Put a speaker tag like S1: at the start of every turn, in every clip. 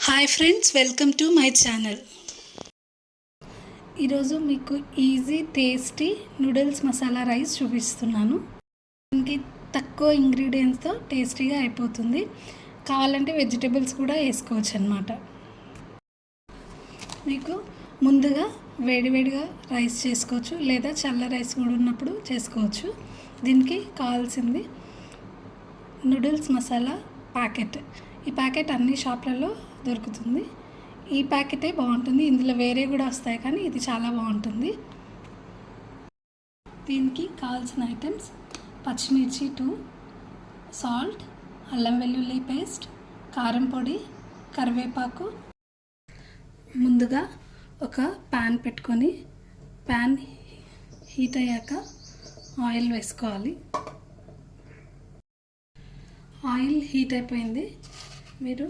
S1: Hi friends, welcome to my channel. ఈరోజు మీకు easy tasty noodles masala rice చూపిస్తున్నాను. దీనికి తక్కువ ఇంగ్రీడియంట్స్తో టేస్టీగా అయిపోతుంది. కావాలంటే వెజిటేబుల్స్ కూడా వేసుకోవచ్చు అన్నమాట. మీకు ముందుగా వేడివేడిగా రైస్ చేసుకోవచ్చు, లేదా చల్ల రైస్ కూడా ఉన్నప్పుడు చేసుకోవచ్చు. దీనికి కావాల్సింది నూడిల్స్ మసాలా ప్యాకెట్. ఈ ప్యాకెట్ అన్ని షాప్లలో దొరుకుతుంది. ఈ ప్యాకెటే బాగుంటుంది. ఇందులో వేరే కూడా వస్తాయి, కానీ ఇది చాలా బాగుంటుంది. దీనికి కావాల్సిన ఐటమ్స్: పచ్చిమిర్చి 2, సాల్ట్, అల్లం వెల్లుల్లి పేస్ట్, కారం పొడి, కరివేపాకు. ముందుగా ఒక ప్యాన్ పెట్టుకొని ప్యాన్ హీట్ అయ్యాక ఆయిల్ వేసుకోవాలి. ఆయిల్ హీట్ అయిపోయింది. మీరు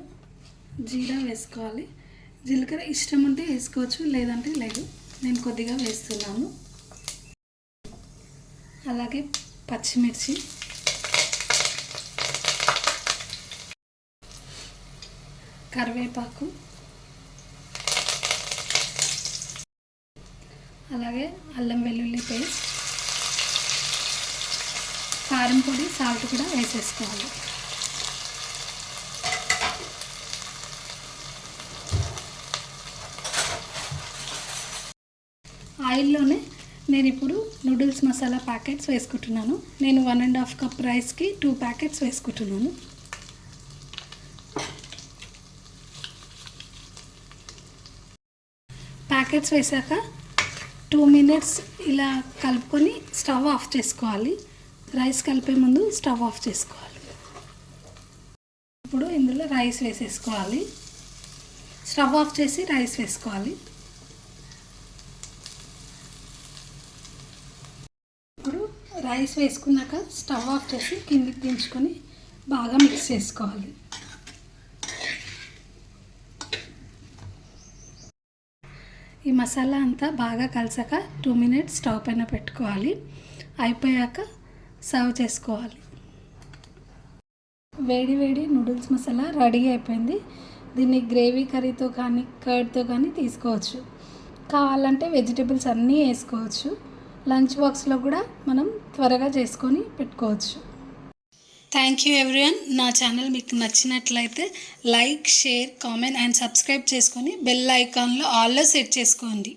S1: జీరా వేసుకోవాలి. జీలకర్ర ఇష్టం ఉంటే వేసుకోవచ్చు, లేదంటే లేదు. నేను కొద్దిగా వేస్తున్నాను. అలాగే పచ్చిమిర్చి, కరివేపాకు, అలాగే అల్లం వెల్లుల్లి పేస్ట్, కారం పొడి, సాల్ట్ కూడా వేసేసుకోవాలి. ఆయిల్లోనే నేను ఇప్పుడు నూడిల్స్ మసాలా ప్యాకెట్స్ వేసుకుంటున్నాను. నేను 1.5 కప్ రైస్కి 2 ప్యాకెట్స్ వేసుకుంటున్నాను. ప్యాకెట్స్ వేసాక 2 మినిట్స్ ఇలా కలుపుకొని స్టవ్ ఆఫ్ చేసుకోవాలి. రైస్ కలిపే ముందు స్టవ్ ఆఫ్ చేసుకోవాలి. ఇప్పుడు ఇందులో రైస్ వేసేసుకోవాలి. స్టవ్ ఆఫ్ చేసి రైస్ వేసుకోవాలి. రైస్ వేసుకున్నాక స్టవ్ ఆఫ్ చేసి కిందికి దించుకొని బాగా మిక్స్ చేసుకోవాలి. ఈ మసాలా అంతా బాగా కలిసాక 2 మినిట్స్ స్టవ్ పైన పెట్టుకోవాలి. అయిపోయాక సర్వ్ చేసుకోవాలి. వేడి వేడి నూడిల్స్ మసాలా రెడీ అయిపోయింది. దీన్ని గ్రేవీ కర్రీతో కానీ కర్డ్తో కానీ తీసుకోవచ్చు. కావాలంటే వెజిటేబుల్స్ అన్నీ వేసుకోవచ్చు. లంచ్ బాక్స్లో కూడా మనం త్వరగా చేసుకొని పెట్టుకోవచ్చు. Thank you everyone. నా ఛానల్ మీకు నచ్చినట్లయితే like, share, comment and subscribe చేసుకొని బెల్ ఐకాన్లో ఆల్లో సెట్ చేసుకోండి.